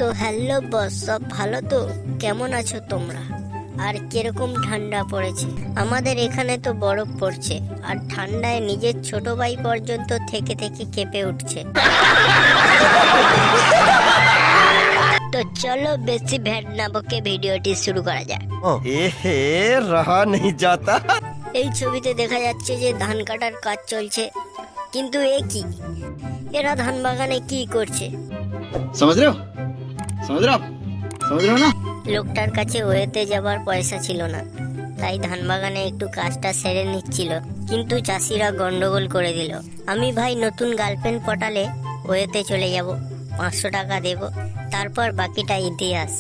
তো hello boss, সব ভালো তো? কেমন আছো তোমরা? আর কিরকম ঠান্ডা পড়েছে? আমাদের এখানে তো বরফ পড়ছে, আর ঠান্ডায় নিজের ছোট ভাই পর্যন্ত থেকে থেকে কেঁপে উঠছে। তো চলো বেশি ভ্যাট না বকে ভিডিওটি শুরু করা যাক। এহে রহা নেই যাতা। এই ছবিতে দেখা যাচ্ছে যে ধান কাটার কাজ চলছে, কিন্তু এ কি, এরা ধান বাগানে কি করছে? समझ रहे हो ना? লোকটার কাছে ওয়েতে যাবার পয়সা ছিল না, তাই ধান বাগানে একটু কাজটা সেরে নিচ্ছিল, কিন্তু চাষিরা গন্ডগোল করে দিল। আমি ভাই নতুন গার্লফ্রেন্ড পটালে ওয়েতে চলে যাব, 500 টাকা দেব, তারপর বাকিটা ইতিহাস।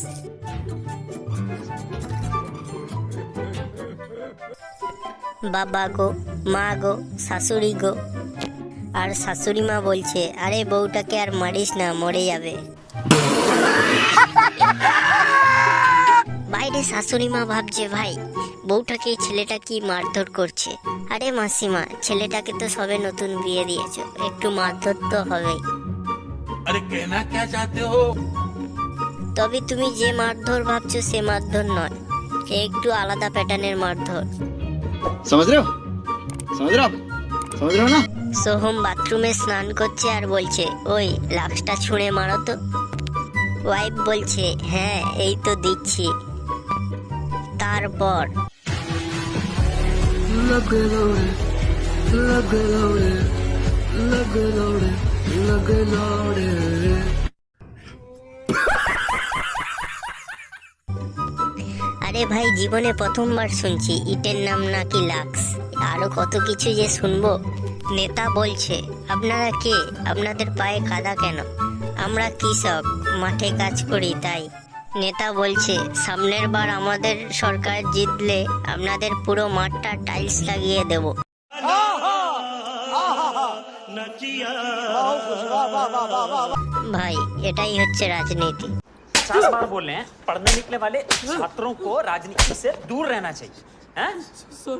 বাবা গো, মা গো, শাশুড়ি গো। আর শাশুড়ি মা বলছে, আরে বউটাকে আর মারিস না, মরে যাবে। বাইরে শাশুড়ি মা ভাবছে, ভাই বউটাকে ছেলেটা কি মারধর করছে। আরে মাসিমা, ছেলেটাকে তো সবে নতুন বিয়ে দিয়েছো, একটু মারধর তো হবেই। अरे कहना क्या चाहते हो? তবে তুমি যে মারধর ভাবছো সে মারধর নয়, এ একটু আলাদা প্যাটার্নের মারধর। समझ रहे हो ना? সোহম বাথরুমে স্নান করছে আর বলছে, ওই লাক্সটা ছুঁড়ে মারো তো। ওয়াইফ বলছে, হ্যাঁ এই তো দিচ্ছি। তারপর আরে ভাই, জীবনে প্রথমবার শুনছি ইটের নাম নাকি লাক্স। আরো কত কিছু যে শুনবো। নেতা বলছে, আপনারা কে? আপনাদের পায়ে কাদা কেন? আমরা কৃষক, মাঠে কাজ করি তাই। নেতা বলছে, সামনের বার আমাদের সরকার জিতলে আপনাদের পুরো মাঠটা টাইলস লাগিয়ে দেব। ভাই এটাই হচ্ছে রাজনীতি। 50 बार बोल रहे हैं, पढ़ने निकले वाले छात्रों को राजनीति से दूर रहना चाहिए। हैं?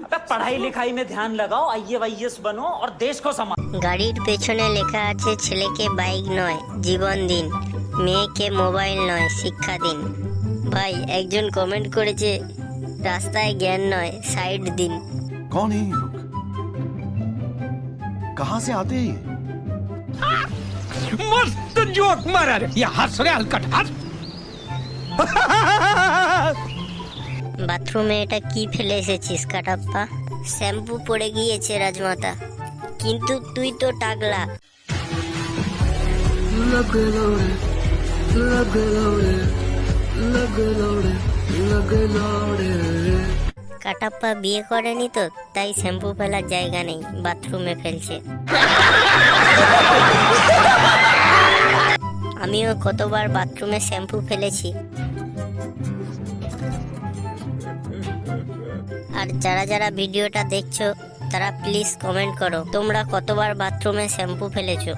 अबे पढ़ाई लिखाई में ध्यान लगाओ, IAS बनो और देश को संभालो। গাড়ির পেছনে লেখা আছে, ছেলেকে বাইক নয় জীবন দিন, মেয়েকে মোবাইল নয় শিক্ষা দিন। ভাই একজন কমেন্ট করেছে, রাস্তায় জ্ঞান নয় সাইড দিন। कौन है ये लोग? कहाँ से आते हैं ये? मस्त जोक मारा रे, ये हंस रे हलकट हंस। বাথরুমে এটা কি ফেলে এসেছিস কাটাপ্পা? শ্যাম্পু পড়ে গিয়েছে রাজমাতা, কিন্তু তুই তো টাকলা। কাটাপ্পা বিয়ে করেনি তো, তাই শ্যাম্পু ফেলার জায়গা নেই, বাথরুমে ফেলছে। আমিও কতবার বাথরুমে শ্যাম্পু ফেলেছি। আর যারা যারা ভিডিওটা দেখছো তারা প্লিজ কমেন্ট করো, তোমরা কতবার বাথরুমে শ্যাম্পু ফেলেছো।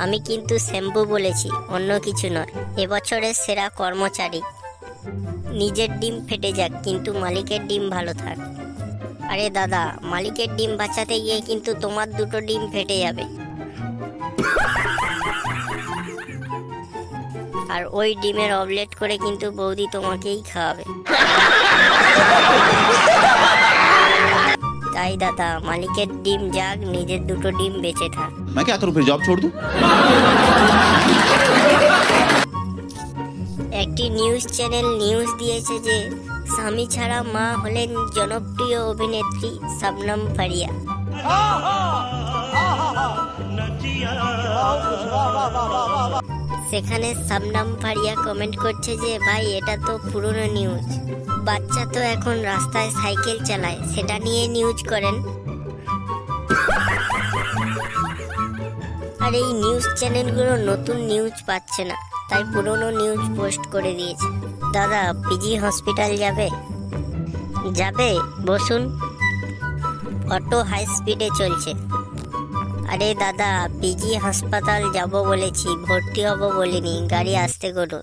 আমি কিন্তু শ্যাম্পু বলেছি, অন্য কিছু নয়। এবছরের সেরা কর্মচারী। নিজের ডিম ফেটে যাক, কিন্তু মালিকের ডিম ভালো থাক। আরে দাদা, মালিকের ডিম বাঁচাতে গিয়ে কিন্তু তোমার দুটো ডিম ফেটে যাবে, আর ওই ডিমের অমলেট করে কিন্তু বৌদি তোমাকেই খাওয়াবে। তাই দাদা, মালিকের ডিম যাক, নিজের দুটো ডিম বেঁচে থাক। मैं क्या करूं, फिर जॉब छोड़ दूं? একটি নিউজ চ্যানেল নিউজ দিয়েছে যে স্বামী ছাড়া মা হলেন জনপ্রিয় অভিনেত্রী শবনম ফারিয়া। সেখানে শবনম ফারিয়া কমেন্ট করছে যে, ভাই এটা তো পুরনো নিউজ, বাচ্চা তো এখন রাস্তায় সাইকেল চালায়, সেটা নিয়ে নিউজ করেন। আর এই নিউজ চ্যানেলগুলো নতুন নিউজ পাচ্ছে না, তাই পুরনো নিউজ পোস্ট করে দিয়েছে। দাদা পিজি হসপিটাল যাবে? বসুন, অটো হাই স্পিডে চলছে। আরে দাদা, পিজি হাসপাতাল যাব বলেছি, ভর্তি হব বলিনি, গাড়ি আসতে করুন।